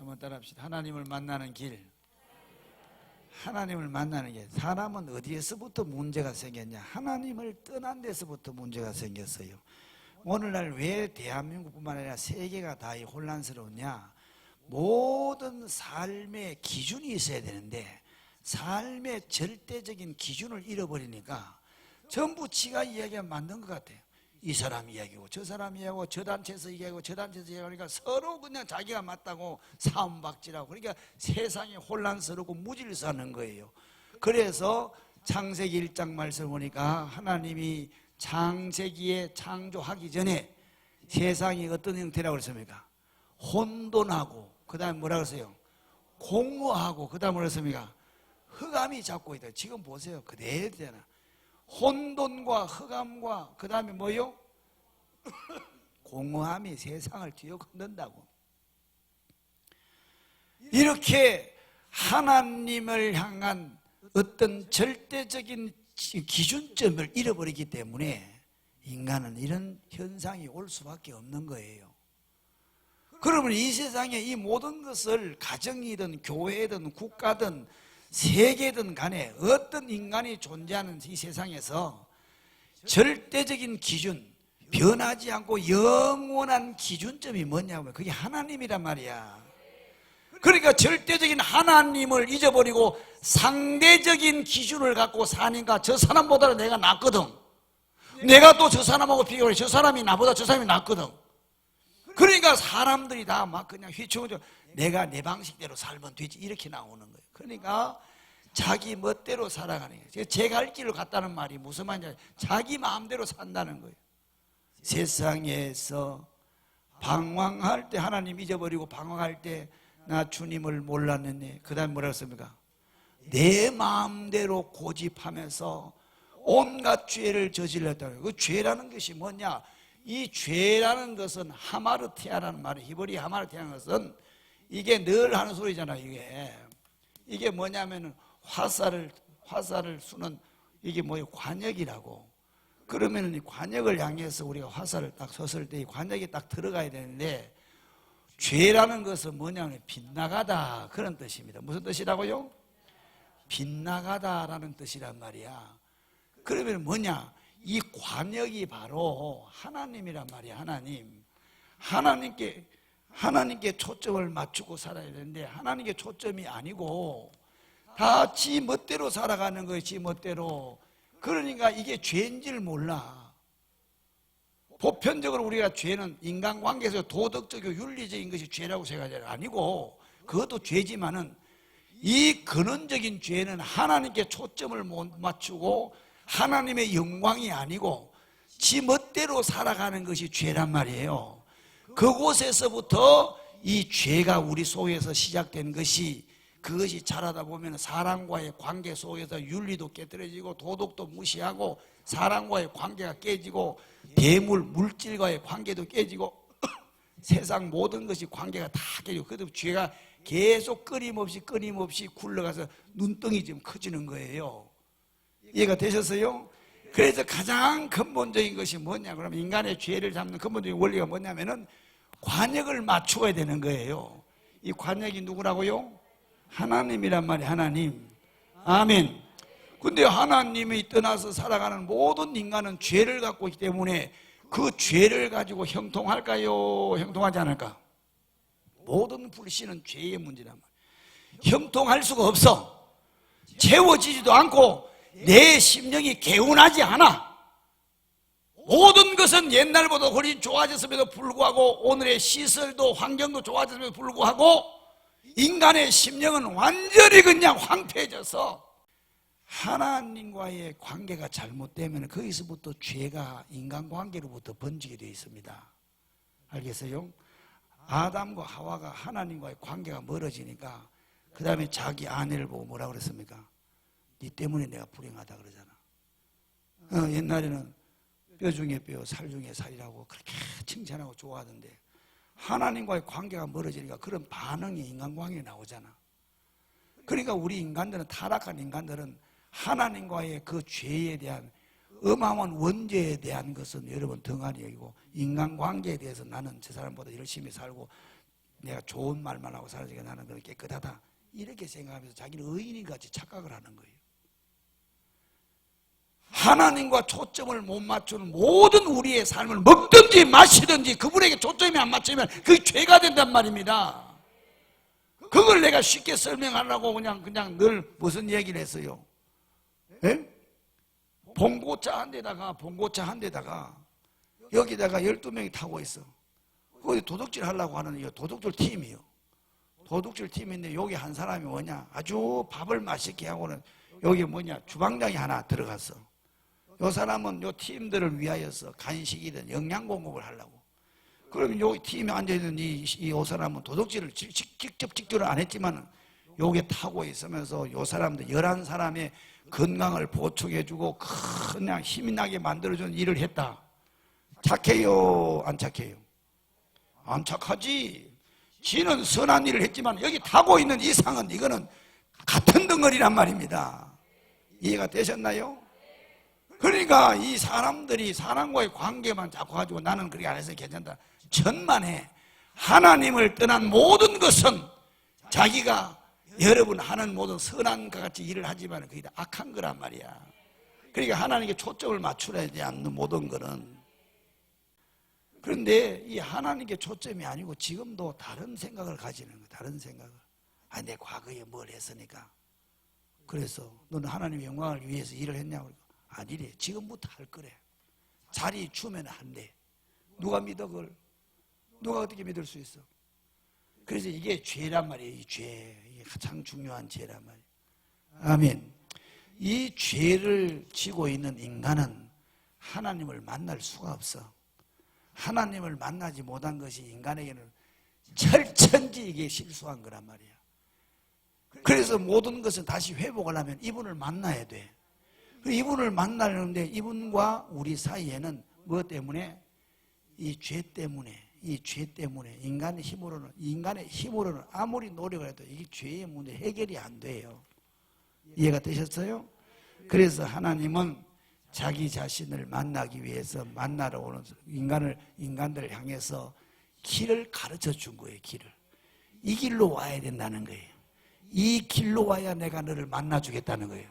한번 따라합시다. 하나님을 만나는 길. 하나님을 만나는 게, 사람은 어디에서부터 문제가 생겼냐? 하나님을 떠난 데서부터 문제가 생겼어요. 오늘날 왜 대한민국뿐만 아니라 세계가 다 혼란스러우냐? 모든 삶의 기준이 있어야 되는데 삶의 절대적인 기준을 잃어버리니까 전부 지가 이야기가 맞는 것 같아요. 이 사람 이야기고 저 사람 이야기고 저 단체에서 이야기하고 저 단체에서 이야기하니까 서로 그냥 자기가 맞다고 싸움박질하고, 그러니까 세상이 혼란스럽고 무질서하는 거예요. 그래서 창세기 1장 말씀 보니까 하나님이 창세기에 창조하기 전에 세상이 어떤 형태라고 그랬습니까? 혼돈하고, 그 다음에 뭐라고 했어요? 공허하고, 그 다음에 뭐라고 했습니까? 흑암이 잡고 있다. 지금 보세요. 그대로잖아. 혼돈과 흑암과 그 다음에 뭐요? 공허함이 세상을 뒤엎는다고. 이렇게 하나님을 향한 어떤 절대적인 기준점을 잃어버리기 때문에 인간은 이런 현상이 올 수밖에 없는 거예요. 그러면 이 세상에 이 모든 것을 가정이든 교회든 국가든 세계든 간에 어떤 인간이 존재하는 이 세상에서 절대적인 기준, 변하지 않고 영원한 기준점이 뭐냐면 그게 하나님이란 말이야. 그러니까 절대적인 하나님을 잊어버리고 상대적인 기준을 갖고 사니까 저 사람보다 내가 낫거든. 내가 또 저 사람하고 비교해, 저 사람이 나보다 저 사람이 낫거든. 그러니까 사람들이 다 막 그냥 휘청휘청 내가 내 방식대로 살면 되지 이렇게 나오는 거예요. 그러니까 자기 멋대로 살아가는 거예요. 제 갈 길을 갔다는 말이 무슨 말이냐, 자기 마음대로 산다는 거예요. 세상에서 방황할 때 하나님 잊어버리고 방황할 때 나 주님을 몰랐는데, 그 다음에 뭐라고 했습니까? 내 마음대로 고집하면서 온갖 죄를 저질렀다고요. 그 죄라는 것이 뭐냐? 이 죄라는 것은 하마르티아라는 말이, 히브리 하마르티아라는 것은 이게 늘 하는 소리잖아요. 이게 뭐냐면은 화살을 쏘는 이게 뭐예요? 관역이라고. 그러면은 이 관역을 향해서 우리가 화살을 딱 쏘을 때 이 관역이 딱 들어가야 되는데, 죄라는 것은 뭐냐면 빗나가다 그런 뜻입니다. 무슨 뜻이라고요? 빗나가다라는 뜻이란 말이야. 그러면 뭐냐? 이 관역이 바로 하나님이란 말이야. 하나님께 초점을 맞추고 살아야 되는데 하나님께 초점이 아니고 다 지 멋대로 살아가는 거예요. 지 멋대로. 그러니까 이게 죄인 줄 몰라. 보편적으로 우리가 죄는 인간관계에서 도덕적이고 윤리적인 것이 죄라고 생각하잖아요. 아니고 그것도 죄지만은 이 근원적인 죄는 하나님께 초점을 못 맞추고 하나님의 영광이 아니고 지 멋대로 살아가는 것이 죄란 말이에요. 그곳에서부터 이 죄가 우리 속에서 시작된 것이, 그것이 자라다 보면 사람과의 관계 속에서 윤리도 깨뜨려지고 도덕도 무시하고 사람과의 관계가 깨지고 대물, 물질과의 관계도 깨지고 세상 모든 것이 관계가 다 깨지고, 그래도 죄가 계속 끊임없이 굴러가서 눈덩이 좀 커지는 거예요. 이해가 되셨어요? 그래서 가장 근본적인 것이 뭐냐 그러면 인간의 죄를 잡는 근본적인 원리가 뭐냐면은 관역을 맞추어야 되는 거예요. 이 관역이 누구라고요? 하나님이란 말이에요. 하나님. 아멘. 근데 하나님이 떠나서 살아가는 모든 인간은 죄를 갖고 있기 때문에 그 죄를 가지고 형통할까요? 형통하지 않을까? 모든 불신은 죄의 문제란 말이에요. 형통할 수가 없어. 채워지지도 않고 내 심령이 개운하지 않아. 모든 것은 옛날보다 훨씬 좋아졌음에도 불구하고 오늘의 시설도 환경도 좋아졌음에도 불구하고 인간의 심령은 완전히 그냥 황폐해져서 하나님과의 관계가 잘못되면 거기서부터 죄가 인간관계로부터 번지게 되어 있습니다. 알겠어요? 아담과 하와가 하나님과의 관계가 멀어지니까 그 다음에 자기 아내를 보고 뭐라고 그랬습니까? 네 때문에 내가 불행하다 그러잖아. 옛날에는 뼈 중에 뼈, 살 중에 살이라고 그렇게 칭찬하고 좋아하던데 하나님과의 관계가 멀어지니까 그런 반응이 인간관계에 나오잖아. 그러니까 우리 인간들은, 타락한 인간들은 하나님과의 그 죄에 대한 어마어마한 원죄에 대한 것은 여러분 덩어리 여기고 인간관계에 대해서 나는 저 사람보다 열심히 살고 내가 좋은 말만 하고 살아지게 나는 그런 깨끗하다 이렇게 생각하면서 자기는 의인인 같이 착각을 하는 거예요. 하나님과 초점을 못 맞추는 모든 우리의 삶을 먹든지 마시든지 그분에게 초점이 안 맞추면 그게 죄가 된단 말입니다. 그걸 내가 쉽게 설명하려고 그냥 늘 무슨 얘기를 했어요. 예? 봉고차 한 대다가 여기다가 12명이 타고 있어. 거기 도둑질 하려고 하는 도둑질 팀이요. 도둑질 팀인데 여기 한 사람이 뭐냐, 아주 밥을 맛있게 하고는 여기 주방장이 하나 들어갔어. 요 사람은 요 팀들을 위하여서 간식이든 영양 공급을 하려고. 그러면 여기 팀에 앉아있는 요 사람은 도둑질을 직접은 안 했지만 요게 타고 있으면서 요 사람들 11사람의 건강을 보충해주고 그냥 힘이 나게 만들어주는 일을 했다. 착해요? 안 착해요? 안 착하지. 지는 선한 일을 했지만 여기 타고 있는 이상은 이거는 같은 덩어리란 말입니다. 이해가 되셨나요? 그러니까 이 사람들이 사람과의 관계만 자꾸 가지고 나는 그렇게 안 해서 괜찮다. 천만에 하나님을 떠난 모든 것은 자기가 여러분 하는 모든 선한 것 같이 일을 하지만 그게 다 악한 거란 말이야. 그러니까 하나님께 초점을 맞추려지 않는 모든 거는. 그런데 이 하나님께 초점이 아니고 지금도 다른 생각을 가지는 거야. 다른 생각을. 내 과거에 뭘 했으니까. 그래서 너는 하나님의 영광을 위해서 일을 했냐고. 아니래. 지금부터 할 거래. 자리 주면 한대. 누가 믿어 그걸? 누가 어떻게 믿을 수 있어? 그래서 이게 죄란 말이에요. 이 죄. 이게 가장 중요한 죄란 말이에요. 아멘. 이 죄를 지고 있는 인간은 하나님을 만날 수가 없어. 하나님을 만나지 못한 것이 인간에게는 철천지 이게 실수한 거란 말이야. 그래서 모든 것은 다시 회복하려면 이분을 만나야 돼. 이분을 만나려는데 이분과 우리 사이에는 무엇 때문에? 이 죄 때문에 인간의 힘으로는 아무리 노력을 해도 이게 죄의 문제 해결이 안 돼요. 이해가 되셨어요? 그래서 하나님은 자기 자신을 만나기 위해서 만나러 오는 인간들을 향해서 길을 가르쳐 준 거예요. 이 길로 와야 된다는 거예요. 이 길로 와야 내가 너를 만나주겠다는 거예요.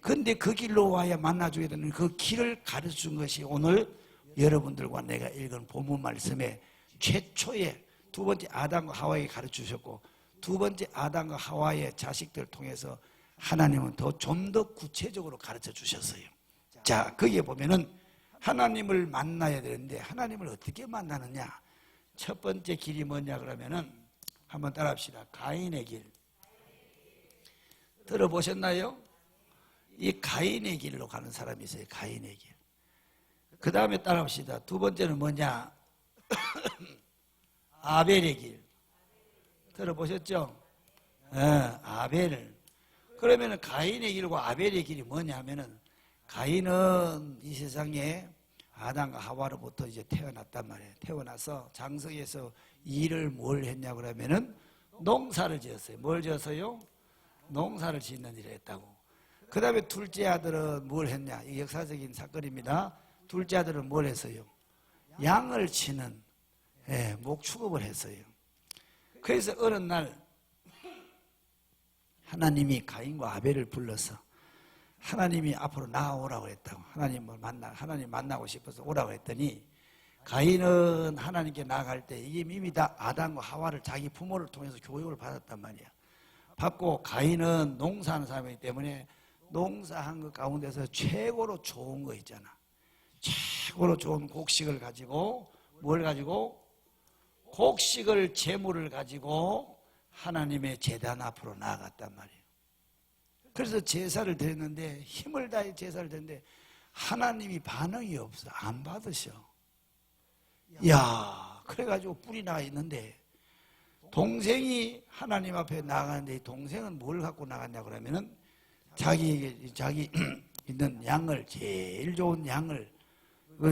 근데 그 길로 와야 만나주겠다는 그 길을 가르쳐 준 것이 오늘 여러분들과 내가 읽은 본문 말씀에 최초의 두 번째 아담과 하와에게 가르쳐 주셨고 두 번째 아담과 하와의 자식들을 통해서 하나님은 좀 더 구체적으로 가르쳐 주셨어요. 자, 거기에 보면은 하나님을 만나야 되는데 하나님을 어떻게 만나느냐? 첫 번째 길이 뭐냐 그러면은 한번 따라합시다. 가인의 길. 들어보셨나요? 이 가인의 길로 가는 사람이 있어요. 가인의 길. 그 다음에 따라합시다. 두 번째는 뭐냐? 아벨의 길. 들어보셨죠? 아벨. 그러면은 가인의 길과 아벨의 길이 뭐냐 하면은 가인은 이 세상에 아담과 하와로부터 이제 태어났단 말이에요. 태어나서 장성에서 일을 뭘 했냐 그러면은 농사를 지었어요. 뭘 지었어요? 농사를 짓는 일을 했다고. 그 다음에 둘째 아들은 뭘 했냐? 이 역사적인 사건입니다. 둘째 아들은 뭘 했어요? 양을 치는 목축업을 했어요. 그래서 어느 날 하나님이 가인과 아벨을 불러서 하나님이 앞으로 나아오라고 했다고. 하나님 만나고 싶어서 오라고 했더니 가인은 하나님께 나아갈 때 이게 이미 다 아담과 하와를 자기 부모를 통해서 교육을 받았단 말이야. 받고 가인은 농사하는 사람이기 때문에 농사한 것 가운데서 최고로 좋은 거 있잖아. 최고로 좋은 곡식을 가지고 뭘 가지고? 곡식을 제물을 가지고 하나님의 제단 앞으로 나아갔단 말이에요. 그래서 제사를 드렸는데 힘을 다해 제사를 드렸는데 하나님이 반응이 없어. 안 받으셔. 야, 그래가지고 뿔이 나 있는데 동생이 하나님 앞에 나가는데 동생은 뭘 갖고 나갔냐 그러면은 자기 있는 양을 제일 좋은 양을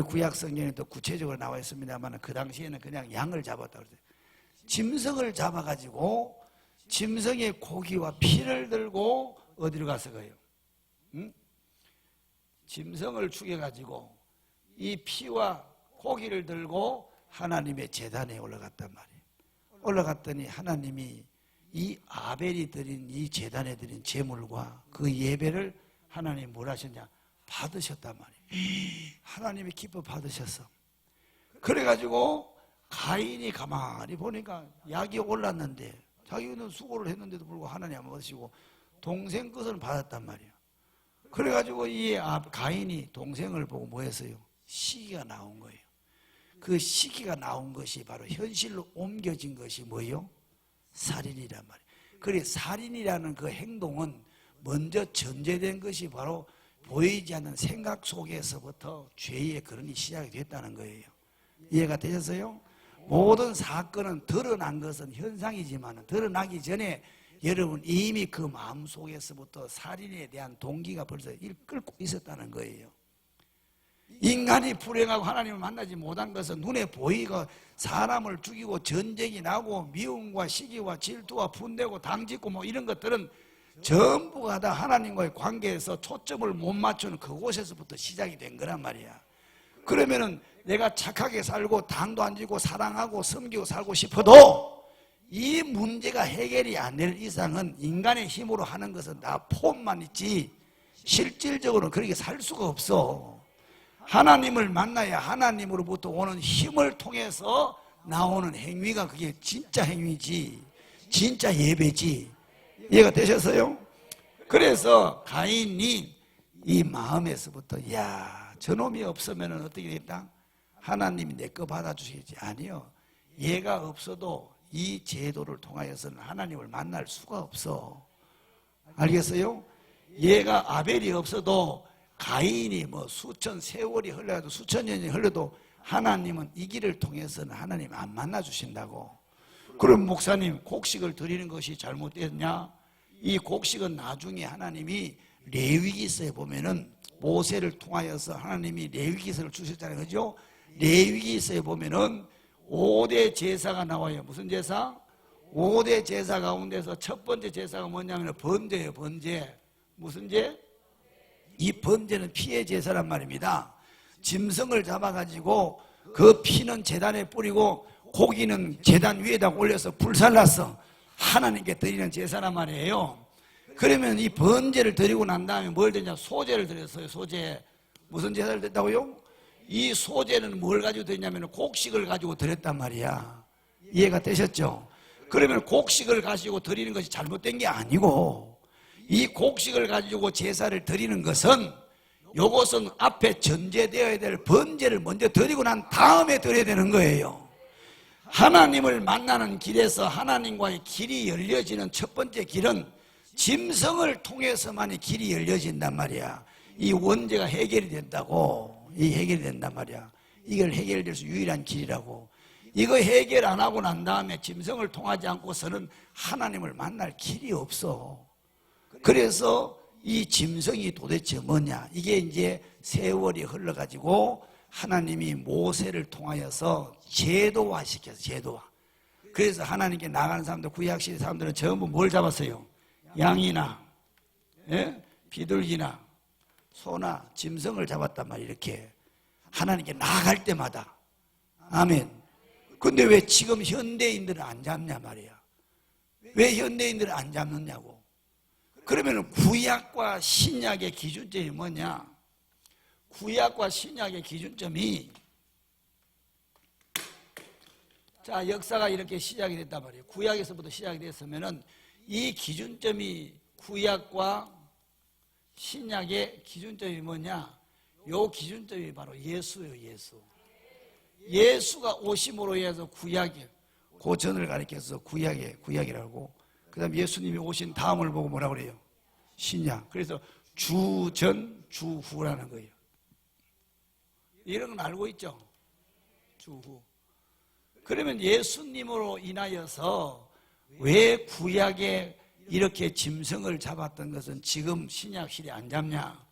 구약 성경에도 구체적으로 나와 있습니다만 그 당시에는 그냥 양을 잡았다고 그랬어요. 짐승을 잡아가지고 짐승의 고기와 피를 들고 어디로 갔어요? 짐승을 죽여가지고 이 피와 고기를 들고 하나님의 제단에 올라갔단 말이에요. 올라갔더니 하나님이 이 아벨이 드린 이 제단에 드린 제물과 그 예배를 하나님이 뭘 하셨냐? 받으셨단 말이에요. 하나님이 기뻐 받으셨어. 그래가지고 가인이 가만히 보니까 약이 올랐는데 자기는 수고를 했는데도 불구하고 하나님 안 받으시고 동생 것은 받았단 말이에요. 그래가지고 이 가인이 동생을 보고 뭐 했어요? 시기가 나온 거예요. 그 시기가 나온 것이 바로 현실로 옮겨진 것이 뭐예요? 살인이란 말이에요. 그래 살인이라는 그 행동은 먼저 전제된 것이 바로 보이지 않는 생각 속에서부터 죄의 근원이 시작이 됐다는 거예요. 이해가 되셨어요? 모든 사건은 드러난 것은 현상이지만 드러나기 전에 여러분 이미 그 마음속에서부터 살인에 대한 동기가 벌써 끓고 있었다는 거예요. 인간이 불행하고 하나님을 만나지 못한 것은 눈에 보이고 사람을 죽이고 전쟁이 나고 미움과 시기와 질투와 분내고 당짓고 뭐 이런 것들은 전부가 다 하나님과의 관계에서 초점을 못 맞추는 그곳에서부터 시작이 된 거란 말이야. 그러면은 내가 착하게 살고 당도 안 지고 사랑하고 섬기고 살고 싶어도 이 문제가 해결이 안 될 이상은 인간의 힘으로 하는 것은 다 폼만 있지 실질적으로 그렇게 살 수가 없어. 하나님을 만나야 하나님으로부터 오는 힘을 통해서 나오는 행위가 그게 진짜 행위지, 진짜 예배지. 이해가 되셨어요? 그래서 가인이 이 마음에서부터 야 저놈이 없으면 어떻게 됐다? 하나님이 내 거 받아주시겠지. 아니요, 얘가 없어도 이 제도를 통하여서는 하나님을 만날 수가 없어. 알겠어요? 얘가 아벨이 없어도 가인이 뭐 수천 세월이 흘러도 수천 년이 흘러도 하나님은 이 길을 통해서는 하나님 안 만나 주신다고. 그럼 목사님 곡식을 드리는 것이 잘못됐냐? 이 곡식은 나중에 하나님이 레위기서에 보면은 모세를 통하여서 하나님이 레위기서를 주셨잖아요. 그죠? 레위기서에 보면은 5대 제사가 나와요. 무슨 제사? 5대 제사 가운데서 첫 번째 제사가 뭐냐면 번제예요. 번제. 무슨 제? 이 번제는 피의 제사란 말입니다. 짐승을 잡아가지고 그 피는 제단에 뿌리고 고기는 제단 위에다 올려서 불살라서 하나님께 드리는 제사란 말이에요. 그러면 이 번제를 드리고 난 다음에 뭘 드냐? 소제를 드렸어요. 소제. 무슨 제사를 드렸다고요? 이 소제는 뭘 가지고 드렸냐면 곡식을 가지고 드렸단 말이야. 이해가 되셨죠? 그러면 곡식을 가지고 드리는 것이 잘못된 게 아니고 이 곡식을 가지고 제사를 드리는 것은 요것은 앞에 전제되어야 될 번제를 먼저 드리고 난 다음에 드려야 되는 거예요. 하나님을 만나는 길에서 하나님과의 길이 열려지는 첫 번째 길은 짐승을 통해서만이 길이 열려진단 말이야. 이 원죄가 해결이 된다고. 이 해결이 된단 말이야. 이걸 해결될 수 유일한 길이라고. 이거 해결 안 하고 난 다음에 짐승을 통하지 않고서는 하나님을 만날 길이 없어. 그래서 이 짐승이 도대체 뭐냐? 이게 이제 세월이 흘러가지고 하나님이 모세를 통하여서 제도화시켜서 제도화. 그래서 하나님께 나가는 사람들, 구약시대 사람들은 전부 뭘 잡았어요? 양이나 비둘기나 소나 짐승을 잡았단 말이에요. 이렇게 하나님께 나아갈 때마다. 아멘. 근데 왜 지금 현대인들은 안 잡냐 말이야. 왜 현대인들은 안 잡느냐고. 그러면 구약과 신약의 기준점이 뭐냐? 구약과 신약의 기준점이 자 역사가 이렇게 시작이 됐단 말이에요. 구약에서부터 시작이 됐으면은 이 기준점이 구약과 신약의 기준점이 뭐냐? 요 기준점이 바로 예수예요. 예수. 예수가 오심으로 해서 구약이 고전을 가리켜서 구약이라고. 그 다음에 예수님이 오신 다음을 보고 뭐라고 그래요? 신약. 그래서 주전 주후라는 거예요. 이런 건 알고 있죠? 주후. 그러면 예수님으로 인하여서 왜 구약에 이렇게 짐승을 잡았던 것은 지금 신약시대에 안 잡냐?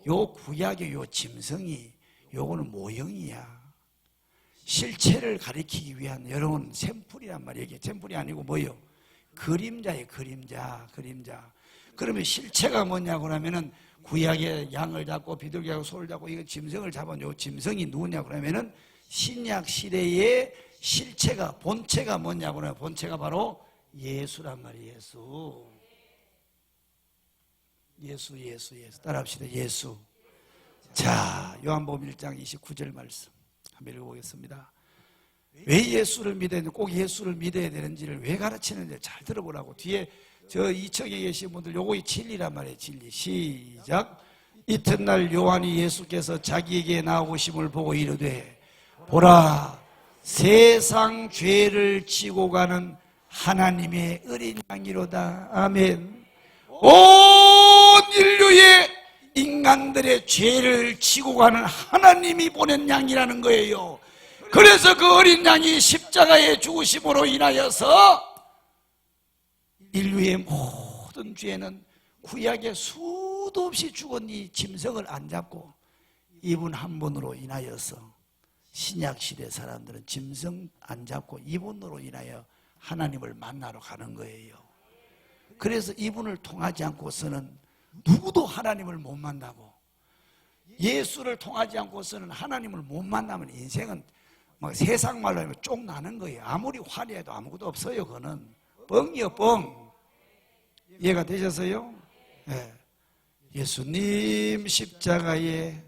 요 구약의 요 짐승이 요거는 모형이야. 실체를 가리키기 위한 여러분 샘플이란 말이에요. 이게 샘플이 아니고 뭐예요? 그림자예요. 그림자. 그러면 실체가 뭐냐고 하면은 구약의 양을 잡고 비둘기하고 소를 잡고 이거 짐승을 잡은 요 짐승이 누구냐고 하면은 신약 시대의 실체가 본체가 뭐냐고요? 본체가 바로 예수란 말이에요. 예수. 따라합시다. 예수. 자, 요한복음 1장 29절 말씀 한번 읽어보겠습니다. 왜 예수를 믿어야 되는지, 꼭 예수를 믿어야 되는지를 왜 가르치는지 잘 들어보라고. 뒤에 저 이쪽에 계신 분들 요거 진리란 말이에요. 진리. 시작. 이튿날 요한이 예수께서 자기에게 나오심을 보고 이르되 보라, 세상 죄를 지고 가는 하나님의 어린 양이로다. 아멘. 온 인류의 인간들의 죄를 지고 가는 하나님이 보낸 양이라는 거예요. 그래서 그 어린 양이 십자가에 죽으심으로 인하여서 인류의 모든 죄는 구약에 수도 없이 죽은 이 짐승을 안 잡고 이분 한 분으로 인하여서, 신약시대 사람들은 짐승 안 잡고 이분으로 인하여 하나님을 만나러 가는 거예요. 그래서 이분을 통하지 않고서는 누구도 하나님을 못 만나고, 예수를 통하지 않고서는 하나님을 못 만나면 인생은 막 세상 말로 하면 쪽 나는 거예요. 아무리 화려해도 아무것도 없어요. 그거는 뻥이요, 뻥. 이해가 되셨어요? 네. 예수님 십자가에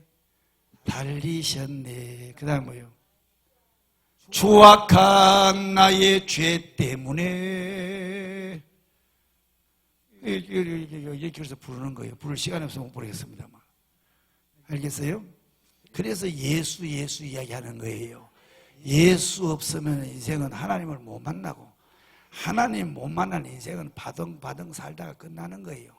달리셨네. 그 다음 뭐요? 추악한 나의 죄 때문에. 이렇게 해서 부르는 거예요. 부를 시간이 없으면 못 부르겠습니다만. 알겠어요? 그래서 예수 이야기하는 거예요. 예수 없으면 인생은 하나님을 못 만나고, 하나님 못 만나는 인생은 바등 살다가 끝나는 거예요.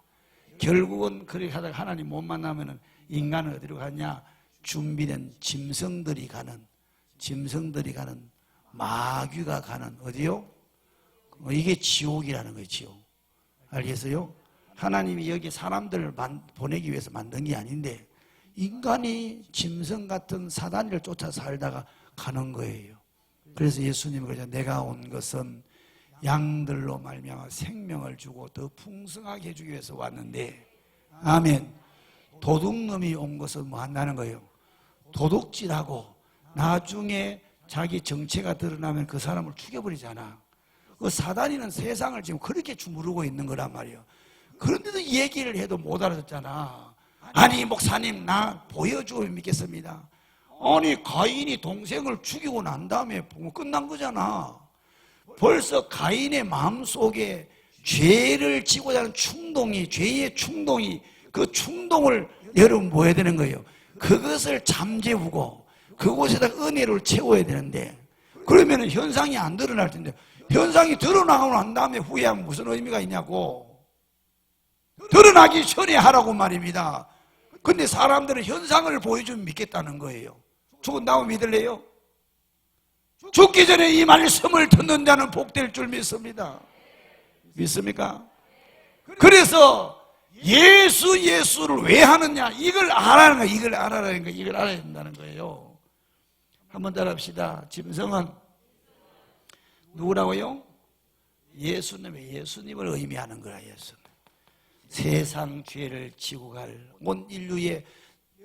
결국은 그렇게 하다가 하나님 못 만나면 인간은 어디로 가냐? 준비된 짐승들이 가는 마귀가 가는 어디요? 이게 지옥이라는 거예요. 지옥. 알겠어요? 하나님이 여기 사람들을 보내기 위해서 만든 게 아닌데 인간이 짐승 같은 사단을 쫓아 살다가 가는 거예요. 그래서 예수님은 그러죠. 내가 온 것은 양들로 말미암아 생명을 주고 더 풍성하게 해주기 위해서 왔는데, 아멘. 도둑놈이 온 것은 뭐 한다는 거예요? 도둑질하고 나중에 자기 정체가 드러나면 그 사람을 죽여버리잖아. 그 사단이는 세상을 지금 그렇게 주무르고 있는 거란 말이에요. 그런데도 얘기를 해도 못 알아듣잖아. 아니 목사님, 나 보여주면 믿겠습니다. 아니 가인이 동생을 죽이고 난 다음에 끝난 거잖아. 벌써 가인의 마음속에 죄를 지고자 하는 충동이, 죄의 충동이, 그 충동을 여러분 뭐 해야 되는 거예요? 그것을 잠재우고 그곳에다 은혜를 채워야 되는데, 그러면 현상이 안 드러날 텐데, 현상이 드러나고 난 다음에 후회하면 무슨 의미가 있냐고. 드러나기 전에 하라고 말입니다. 근데 사람들은 현상을 보여주면 믿겠다는 거예요. 죽은다고 믿을래요? 죽기 전에 이 말씀을 듣는 자는 복될 줄 믿습니다. 믿습니까? 그래서 예수를 왜 하느냐? 이걸 알아야 된다는 거예요. 한번 따라합시다. 짐승은 누구라고요? 예수님을 의미하는 거야. 예수님. 세상 죄를 지고 갈 온 인류의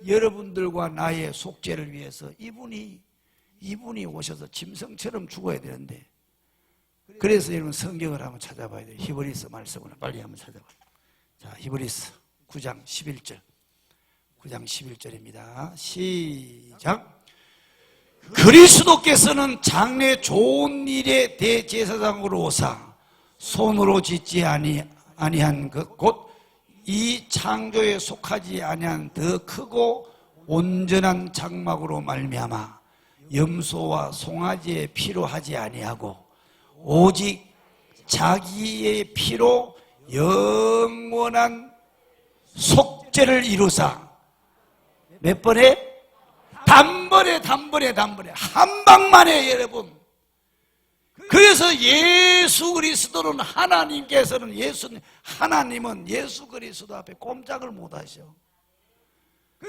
여러분들과 나의 속죄를 위해서 이분이 오셔서 짐승처럼 죽어야 되는데, 그래서 여러분 성경을 한번 찾아봐야 돼요. 히브리서 말씀을 빨리 한번 찾아봐요. 자, 히브리서 9장 11절. 9장 11절입니다. 시작. 그리스도께서는 장래 좋은 일의 대제사장으로 오사 손으로 짓지 아니한 것 곧 이 창조에 속하지 아니한 더 크고 온전한 장막으로 말미암아 염소와 송아지의 피로 하지 아니하고 오직 자기의 피로 영원한 속죄를 이루사. 몇 번에? 단번에 한 방만에. 여러분, 그래서 예수 그리스도는 하나님은 예수 그리스도 앞에 꼼짝을 못 하셔.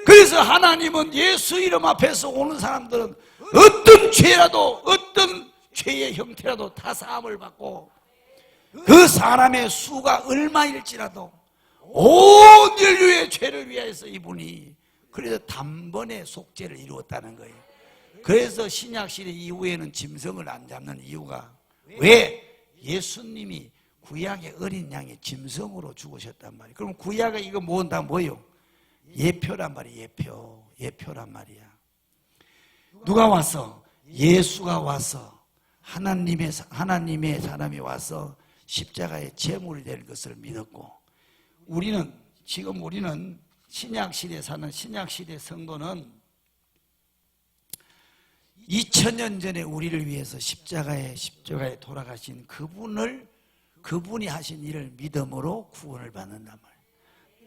그래서 하나님은 예수 이름 앞에서 오는 사람들은 어떤 죄라도, 어떤 죄의 형태라도 다 사함을 받고, 그 사람의 수가 얼마일지라도 온 인류의 죄를 위하여서 이분이 그래서 단번에 속죄를 이루었다는 거예요. 그래서 신약시대 이후에는 짐승을 안 잡는 이유가 왜? 예수님이 구약의 어린 양의 짐승으로 죽으셨단 말이에요. 그럼 구약의 이거 뭐는 다 뭐예요? 예표란 말이에요. 예표란 말이야. 누가 왔어? 예수가 와서 하나님의 사람이 와서 십자가의 제물이 될 것을 믿었고, 지금 우리는 신약시대에 사는 신약시대 성도는 2000년 전에 우리를 위해서 십자가에 돌아가신 그분이 하신 일을 믿음으로 구원을 받는단 말이에요.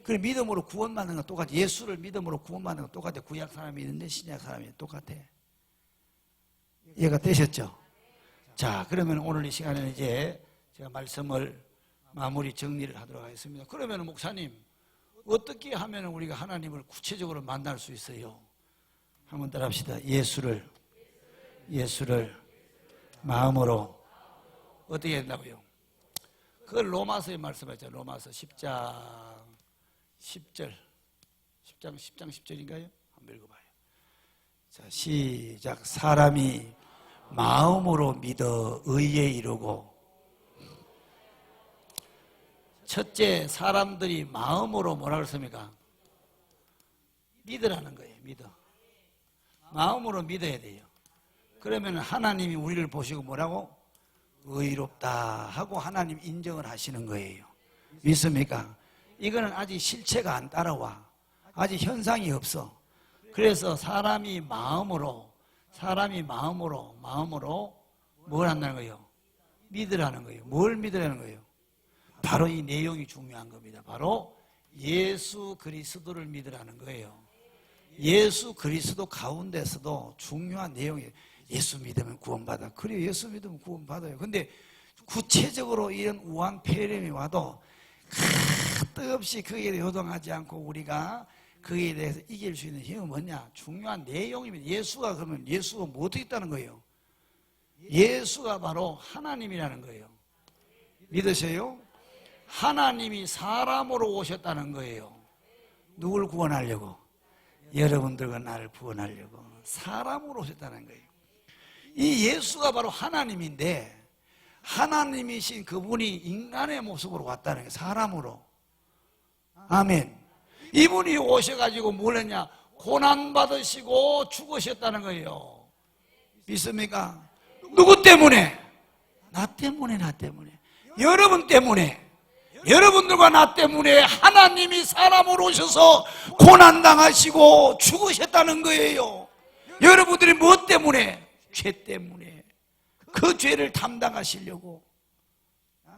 그래, 믿음으로 구원받는 건 똑같아. 예수를 믿음으로 구원받는 건 똑같아. 구약 사람이 있는데 신약 사람이 똑같아. 이해가 되셨죠? 자, 그러면 오늘 이 시간에는 이제 제가 말씀을 마무리 정리를 하도록 하겠습니다. 그러면 목사님, 어떻게 하면 우리가 하나님을 구체적으로 만날 수 있어요? 한번 따라합시다. 예수를 마음으로 어떻게 된다고요? 그걸 로마서에 말씀하죠. 로마서 10장 10절인가요? 한번 읽어봐요. 자, 시작. 사람이 마음으로 믿어 의에 이르고. 첫째, 사람들이 마음으로 뭐라고 했습니까? 믿으라는 거예요. 믿어. 마음으로 믿어야 돼요. 그러면 하나님이 우리를 보시고 뭐라고? 의롭다 하고 하나님 인정을 하시는 거예요. 믿습니까? 이거는 아직 실체가 안 따라와. 아직 현상이 없어. 그래서 사람이 마음으로 뭘 한다는 거예요? 믿으라는 거예요. 뭘 믿으라는 거예요? 바로 이 내용이 중요한 겁니다. 바로 예수 그리스도를 믿으라는 거예요. 예수 그리스도 가운데서도 중요한 내용이에요. 예수 믿으면 구원받아. 그래요. 예수 믿으면 구원받아요. 근데 구체적으로 이런 우한 폐렴이 와도 뜻없이 거기에 대해 요동하지 않고 우리가 거기에 대해서 이길 수 있는 힘은 뭐냐? 중요한 내용입니다. 예수가 뭐 어떻게 있다는 거예요? 예수가 바로 하나님이라는 거예요. 믿으세요? 하나님이 사람으로 오셨다는 거예요. 누굴 구원하려고? 여러분들과 나를 구원하려고 사람으로 오셨다는 거예요. 이 예수가 바로 하나님인데 하나님이신 그분이 인간의 모습으로 왔다는 거예요. 사람으로. 아멘. 이분이 오셔가지고 뭘 했냐? 고난받으시고 죽으셨다는 거예요. 믿습니까? 누구 때문에? 나 때문에. 여러분 때문에. 여러분들과 나 때문에 하나님이 사람으로 오셔서 고난당하시고 죽으셨다는 거예요. 여러분들이 무엇 때문에? 죄 때문에. 그 죄를 담당하시려고.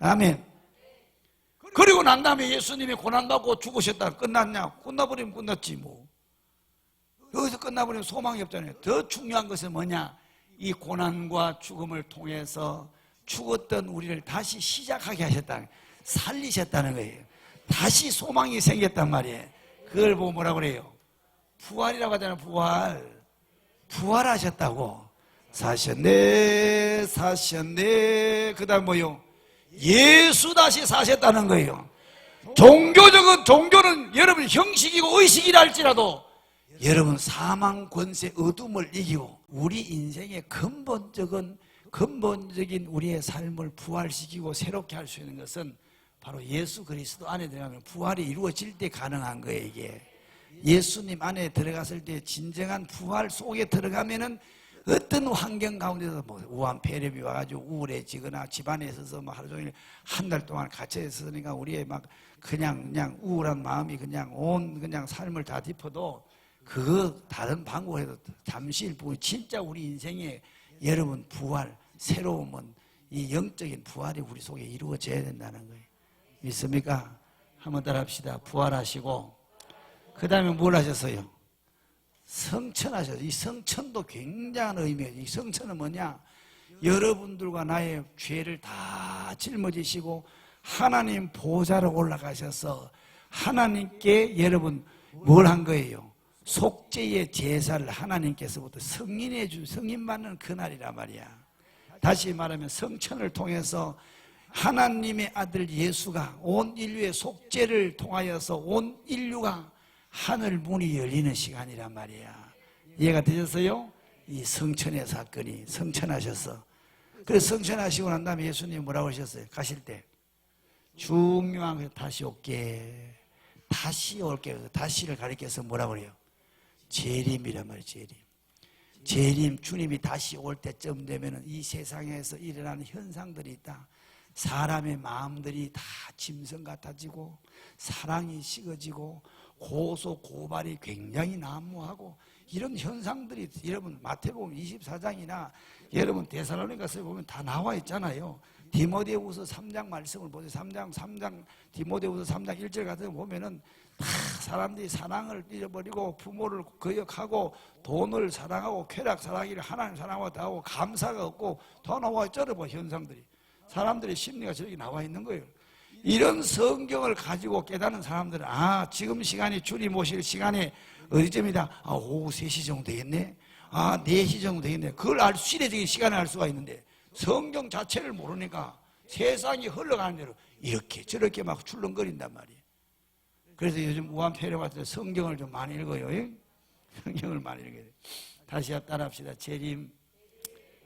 아멘. 그리고 난 다음에 예수님이 고난받고 죽으셨다. 끝났냐? 끝나버리면 끝났지 뭐. 여기서 끝나버리면 소망이 없잖아요. 더 중요한 것은 뭐냐? 이 고난과 죽음을 통해서 죽었던 우리를 다시 시작하게 하셨다. 살리셨다는 거예요. 다시 소망이 생겼단 말이에요. 그걸 보고 뭐라고 그래요? 부활이라고 하잖아요. 부활하셨다고. 사셨네. 그 다음 뭐요? 예수 다시 사셨다는 거예요. 종교는 여러분 형식이고 의식이라 할지라도 여러분 사망 권세 어둠을 이기고 우리 인생의 근본적인 우리의 삶을 부활시키고 새롭게 할 수 있는 것은 바로 예수 그리스도 안에 들어가면 부활이 이루어질 때 가능한 거예요. 이게 예수님 안에 들어갔을 때 진정한 부활 속에 들어가면은 어떤 환경 가운데서 뭐 우한 폐렴이 와가지고 우울해지거나 집안에 있어서 뭐 하루 종일 한 달 동안 갇혀 있으니까 우리의 막 그냥 우울한 마음이 그냥 삶을 다 짚어도 그거 다른 방법에도 잠시 일뿐 진짜 우리 인생에 여러분 부활 새로움은 이 영적인 부활이 우리 속에 이루어져야 된다는 거예요. 믿습니까? 한번 따라합시다. 부활하시고 그 다음에 뭘 하셨어요? 성천하셨어요. 이 성천도 굉장한 의미예요. 이 성천은 뭐냐? 여러분들과 나의 죄를 다 짊어지시고 하나님 보좌로 올라가셔서 하나님께 여러분 뭘 한 거예요? 속죄의 제사를 하나님께서부터 승인 받는 그날이란 말이야. 다시 말하면 성천을 통해서 하나님의 아들 예수가 온 인류의 속죄를 통하여서 온 인류가 하늘 문이 열리는 시간이란 말이야. 이해가 되셨어요? 이 성천의 사건이 성천하셨어. 그래서 성천하시고 난 다음에 예수님이 뭐라고 하셨어요? 가실 때 중요한 거 다시 올게. 다시 올게. 다시를 가리켜서 뭐라고 그래요? 재림이란 말이에요. 재림. 재림, 주님이 다시 올 때쯤 되면 이 세상에서 일어나는 현상들이 있다. 사람의 마음들이 다 짐승 같아지고 사랑이 식어지고 고소 고발이 굉장히 난무하고 이런 현상들이 여러분 마태복음 24장이나 여러분 데살로니가서에 보면 다 나와 있잖아요. 디모데후서 3장 말씀을 보세요. 3장 디모데후서 3장 1절 같은 거 보면은 다 사람들이 사랑을 잃어버리고 부모를 거역하고 돈을 사랑하고 쾌락 사랑이를 하나님 사랑하고 다 하고 감사가 없고 더 나와 있잖아요. 현상들이 사람들의 심리가 저렇게 나와 있는 거예요. 이런 성경을 가지고 깨닫는 사람들은 지금 시간이 주님 오실 시간에 어디쯤이다? 오후 3시 정도 되겠네. 4시 정도 되겠네. 그걸 시대적인 시간을 알 수가 있는데 성경 자체를 모르니까 세상이 흘러가는 대로 이렇게 저렇게 막 출렁거린단 말이에요. 그래서 요즘 우한폐렴 같은 데 성경을 좀 많이 읽어요. 성경을 많이 읽어요. 다시 따라합시다. 재림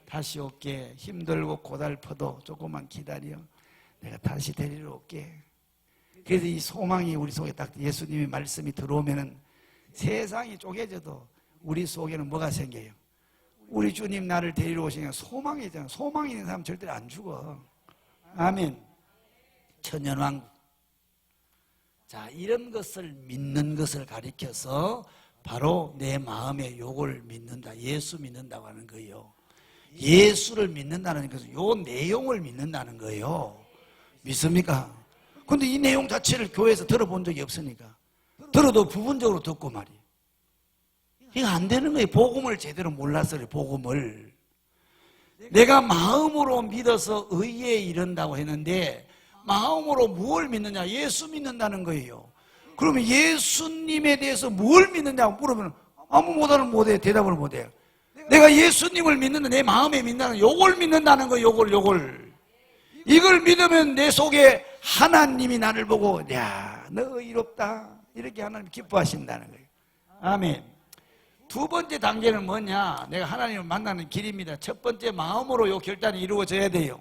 다시 올게. 힘들고 고달퍼도 조금만 기다려. 내가 다시 데리러 올게. 그래서 이 소망이 우리 속에 딱 예수님의 말씀이 들어오면은 세상이 쪼개져도 우리 속에는 뭐가 생겨요? 우리 주님 나를 데리러 오시니까 소망이 있잖아. 소망이 있는 사람 절대 안 죽어. 아멘. 천년왕국. 자, 이런 것을 믿는 것을 가리켜서 바로 내 마음에 요걸 믿는다. 예수 믿는다고 하는 거예요. 예수를 믿는다는 것은 요 내용을 믿는다는 거예요. 믿습니까? 근데 이 내용 자체를 교회에서 들어본 적이 없으니까 들어도 부분적으로 듣고 말이에요. 이거 안 되는 거예요. 복음을 제대로 몰라서 그래. 복음을 내가 마음으로 믿어서 의에 이른다고 했는데 마음으로 뭘 믿느냐? 예수 믿는다는 거예요. 그러면 예수님에 대해서 뭘 믿느냐고 물으면 아무 대답을 못해요. 내가 예수님을 믿는다, 내 마음에 믿는다는 요걸 믿는다는 거예요. 요걸 이걸 믿으면 내 속에 하나님이 나를 보고 야, 너 의롭다 이렇게 하나님 기뻐하신다는 거예요. 아멘. 두 번째 단계는 뭐냐? 내가 하나님을 만나는 길입니다. 첫 번째 마음으로 요 결단이 이루어져야 돼요.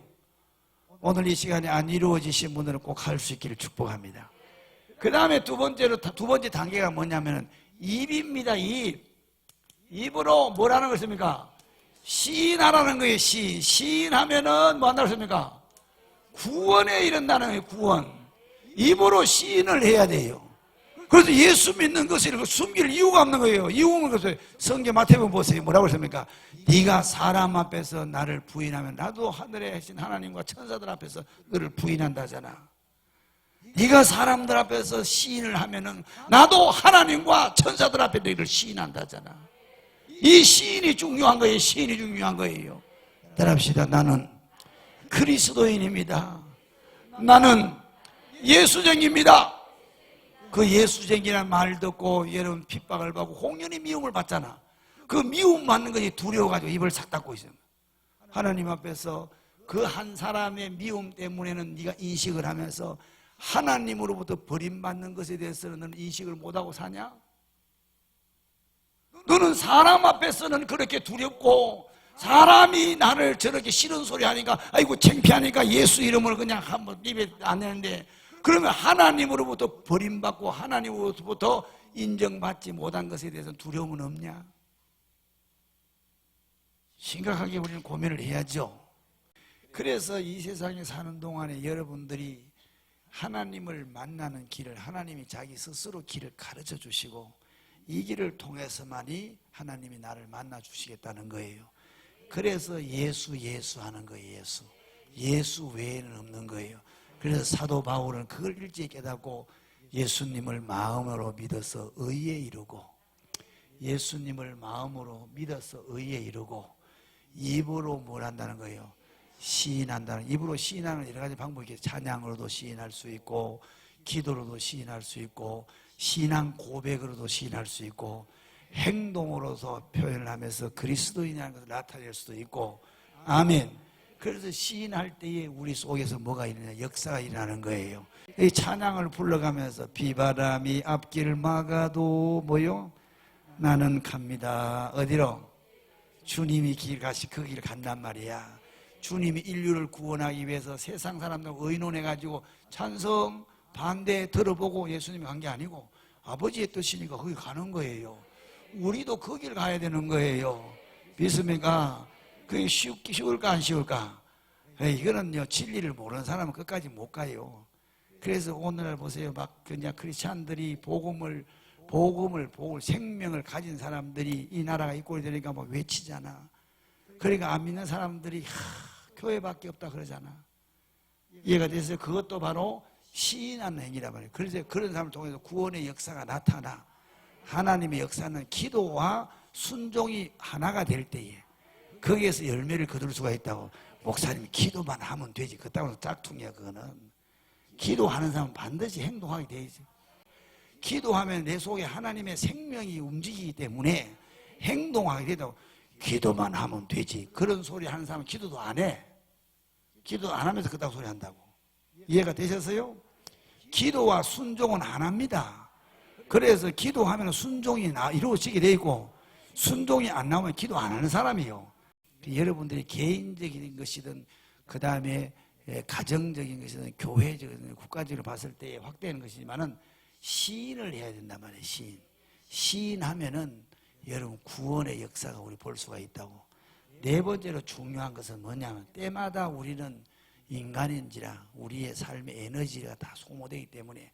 오늘 이 시간에 안 이루어지신 분들은 꼭 할 수 있기를 축복합니다. 그 다음에 두 번째 단계가 뭐냐면은 입입니다. 입으로 뭐라는 것입니까? 시인하라는 거예요. 시인하면은 뭐 한다고 했습니까? 구원에 이른다는 거예요. 구원. 입으로 시인을 해야 돼요. 그래서 예수 믿는 것을 이렇게 숨길 이유가 없는 거예요. 이유는 것을 성경 마태복음 보세요. 뭐라고 했습니까? 네가 사람 앞에서 나를 부인하면 나도 하늘에 계신 하나님과 천사들 앞에서 너를 부인한다잖아. 네가 사람들 앞에서 시인을 하면은 나도 하나님과 천사들 앞에 너희를 시인한다잖아. 이 시인이 중요한 거예요. 시인이 중요한 거예요. 따라합시다. 나는 그리스도인입니다. 나는 예수쟁입니다. 그 예수쟁이라는 말 듣고 여러분 핍박을 받고 공연히 미움을 받잖아. 그 미움 받는 것이 두려워가지고 입을 싹 닫고 있어요. 하나님 앞에서 그 한 사람의 미움 때문에는 네가 인식을 하면서 하나님으로부터 버림받는 것에 대해서는 너는 인식을 못하고 사냐? 너는 사람 앞에서는 그렇게 두렵고 사람이 나를 저렇게 싫은 소리 하니까 아이고 창피하니까 예수 이름을 그냥 한번 입에 안 내는데 그러면 하나님으로부터 버림받고 하나님으로부터 인정받지 못한 것에 대해서는 두려움은 없냐? 심각하게 우리는 고민을 해야죠. 그래서 이 세상에 사는 동안에 여러분들이 하나님을 만나는 길을 하나님이 자기 스스로 길을 가르쳐 주시고 이 길을 통해서만이 하나님이 나를 만나 주시겠다는 거예요. 그래서 예수 하는 거예요. 예수 외에는 없는 거예요. 그래서 사도 바울은 그걸 일찍 깨닫고 예수님을 마음으로 믿어서 의에 이르고 예수님을 마음으로 믿어서 의에 이르고 입으로 뭘 한다는 거예요? 시인한다는. 입으로 시인하는 여러 가지 방법이 있겠죠. 찬양으로도 시인할 수 있고 기도로도 시인할 수 있고 신앙 고백으로도 시인할 수 있고 행동으로서 표현을 하면서 그리스도인이라는 것을 나타낼 수도 있고. 아멘. 그래서 시인할 때에 우리 속에서 뭐가 일어나냐? 역사가 일어나는 거예요. 이 찬양을 불러가면서 비바람이 앞길 막아도 뭐요? 나는 갑니다. 어디로? 주님이 그 길 간단 말이야. 주님이 인류를 구원하기 위해서 세상 사람들 의논해가지고 찬성, 반대 들어보고 예수님이 간 게 아니고 아버지의 뜻이니까 거기 가는 거예요. 우리도 그 길 가야 되는 거예요. 믿습니까? 그게 쉬울까 안 쉬울까? 이거는요, 진리를 모르는 사람은 끝까지 못 가요. 그래서 오늘날 보세요. 막 그냥 크리스찬들이 복음을 생명을 가진 사람들이 이 나라가 이꼴이 되니까 막 외치잖아. 그러니까 안 믿는 사람들이 교회밖에 없다 그러잖아. 이해가 돼서 그것도 바로 시인하는 행위란 말이에요. 그래서 그런 사람을 통해서 구원의 역사가 나타나. 하나님의 역사는 기도와 순종이 하나가 될 때에 거기에서 열매를 거둘 수가 있다고. 목사님이 기도만 하면 되지. 그따위로 짝퉁이야. 그거는 기도하는 사람은 반드시 행동하게 돼 있어요. 기도하면 내 속에 하나님의 생명이 움직이기 때문에 행동하게 된다고. 기도만 하면 되지. 그런 소리 하는 사람은 기도도 안 해. 기도 안 하면서 그따위 소리 한다고. 이해가 되셨어요? 기도와 순종은 하나입니다. 그래서 기도하면 순종이 이루어지게 돼 있고 순종이 안 나오면 기도 안 하는 사람이에요. 여러분들이 개인적인 것이든 그 다음에 가정적인 것이든 교회적인 국가적으로 봤을 때 확대하는 것이지만은 시인을 해야 된단 말이에요. 시인하면은 여러분 구원의 역사가 우리 볼 수가 있다고. 네 번째로 중요한 것은 뭐냐면 때마다 우리는 인간인지라 우리의 삶의 에너지가 다 소모되기 때문에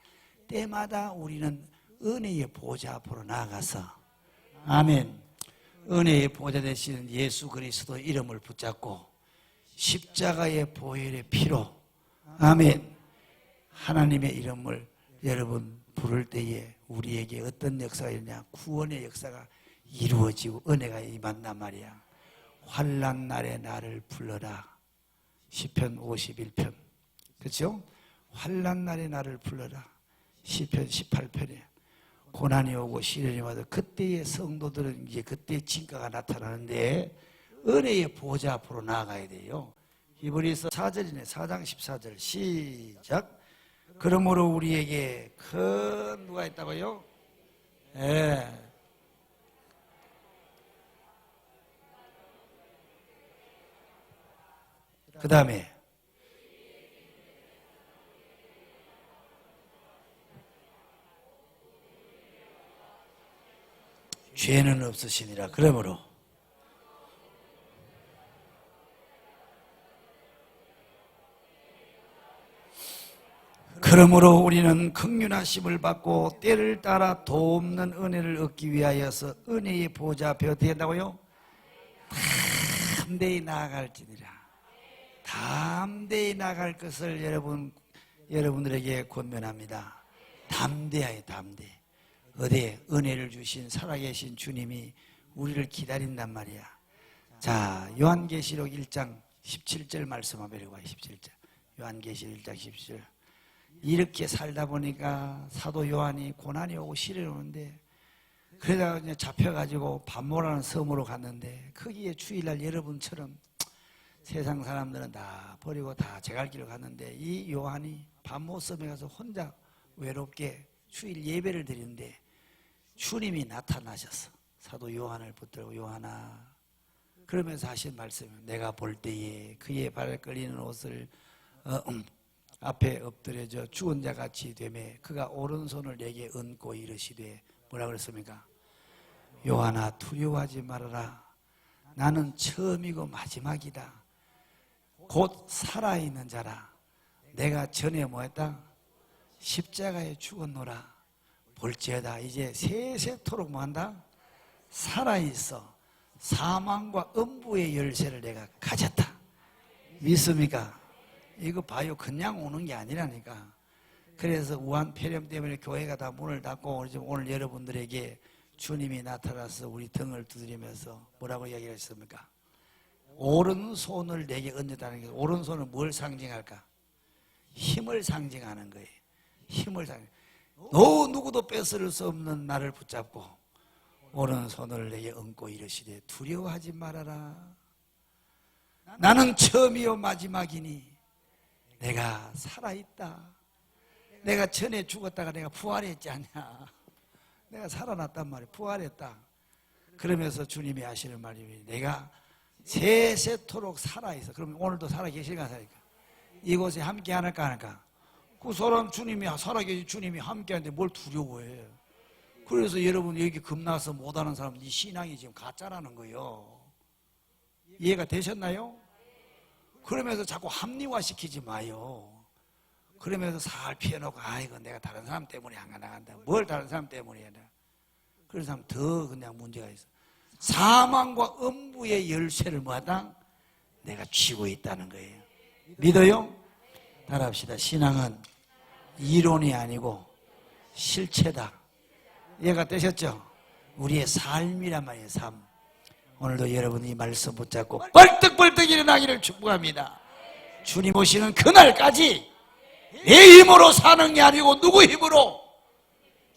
때마다 우리는 은혜의 보좌 앞으로 나아가서 아멘. 은혜의 보좌 되시는 예수 그리스도 이름을 붙잡고 십자가의 보혈의 피로 아멘. 하나님의 이름을 여러분 부를 때에 우리에게 어떤 역사가 있냐? 구원의 역사가 이루어지고 은혜가 임한단 말이야. 환난 날에 나를 불러라. 시편 51편. 그렇죠? 환난 날에 나를 불러라. 시편 18편에 고난이 오고 시련이 와도 그때의 성도들은 이제 그때의 진가가 나타나는데 은혜의 보좌 앞으로 나아가야 돼요. 히브리서 4절이네. 4장 14절 시작. 그러므로 우리에게 큰 누가 있다고요? 그 다음에 죄는 없으시니라. 그러므로 우리는 긍휼하심을 받고 때를 따라 도없는 은혜를 얻기 위하여서 은혜의 보좌 앞에 어떻게 한다고요? 담대히 나아갈지니라. 담대히 나아갈 것을 여러분들에게 권면합니다. 담대하여 담대. 어디에 은혜를 주신 살아계신 주님이 우리를 기다린단 말이야. 자, 요한계시록 1장 17절 말씀 한번 읽어봐요. 17절. 요한계시록 1장 17절. 이렇게 살다 보니까 사도 요한이 고난이 오고 시련이 오는데 그러다가 이제 잡혀가지고 반모라는 섬으로 갔는데 거기에 주일날 여러분처럼 세상 사람들은 다 버리고 다 제갈길로 갔는데 이 요한이 반모 섬에 가서 혼자 외롭게 주일 예배를 드리는데 주님이 나타나셨어. 사도 요한을 붙들고 요한아 그러면서 하신 말씀은 내가 볼 때에 그의 발에 끌리는 옷을 앞에 엎드려져 죽은 자 같이 되매 그가 오른손을 내게 얹고 이르시되 뭐라 그랬습니까? 요한아 두려워하지 말아라. 나는 처음이고 마지막이다. 곧 살아있는 자라. 내가 전에 뭐했다? 십자가에 죽었노라. 볼지어다 이제 세세토록 뭐한다? 살아있어. 사망과 음부의 열쇠를 내가 가졌다. 믿습니까? 이거 봐요. 그냥 오는 게 아니라니까. 그래서 우한 폐렴 때문에 교회가 다 문을 닫고 오늘 여러분들에게 주님이 나타나서 우리 등을 두드리면서 뭐라고 이야기했습니까? 오른손을 내게 얹었다는 게 오른손은 뭘 상징할까? 힘을 상징하는 거예요. 힘을 너 누구도 뺏을 수 없는 나를 붙잡고 오른손을 내게 얹고 이르시되 두려워하지 말아라. 나는 처음이요 마지막이니 내가 살아있다. 내가 전에 죽었다가 내가 부활했지 않냐. 내가 살아났단 말이야. 부활했다. 그러면서 주님이 하시는 말이 내가 세세토록 살아있어. 그러면 오늘도 살아계실까 살까? 이곳에 함께 안 할까 안 할까? 그 사람 주님이 살아계신 주님이 함께하는데 뭘 두려워해? 그래서 여러분 여기 겁나서 못하는 사람 이 신앙이 지금 가짜라는 거예요. 이해가 되셨나요? 그러면서 자꾸 합리화시키지 마요. 그러면서 살 피해놓고 이거 내가 다른 사람 때문에 안 나간다. 뭘 다른 사람 때문에 해야 돼? 그런 사람 더 그냥 문제가 있어. 사망과 음부의 열쇠를 뭐하다? 내가 쥐고 있다는 거예요. 믿어요? 따라합시다. 신앙은 이론이 아니고 실체다. 이해가 되셨죠? 우리의 삶이란 말이에요. 삶. 오늘도 여러분이 말씀 붙잡고 벌떡벌떡 일어나기를 축복합니다. 주님 오시는 그날까지 내 힘으로 사는 게 아니고 누구 힘으로?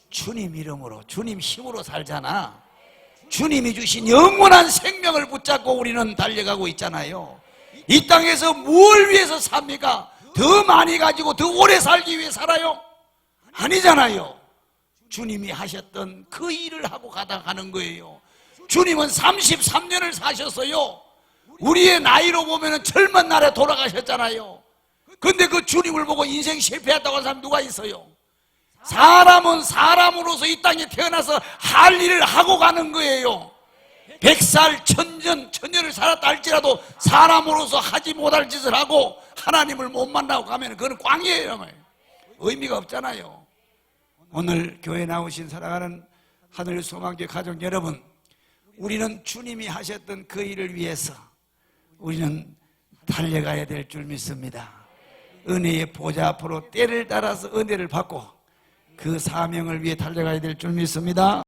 주님 이름으로, 주님 힘으로 살잖아. 주님이 주신 영원한 생명을 붙잡고 우리는 달려가고 있잖아요. 이 땅에서 뭘 위해서 삽니까? 더 많이 가지고 더 오래 살기 위해 살아요? 아니잖아요. 주님이 하셨던 그 일을 하고 가는 거예요. 주님은 33년을 사셨어요. 우리의 나이로 보면 젊은 날에 돌아가셨잖아요. 근데 그 주님을 보고 인생 실패했다고 하는 사람 누가 있어요? 사람은 사람으로서 이 땅에 태어나서 할 일을 하고 가는 거예요. 100살, 천년을 살았다 할지라도 사람으로서 하지 못할 짓을 하고 하나님을 못 만나고 가면 그건 꽝이에요. 의미가 없잖아요. 오늘 교회 나오신 사랑하는 하늘소망교회 가족 여러분, 우리는 주님이 하셨던 그 일을 위해서 우리는 달려가야 될 줄 믿습니다. 은혜의 보좌 앞으로 때를 따라서 은혜를 받고 그 사명을 위해 달려가야 될 줄 믿습니다.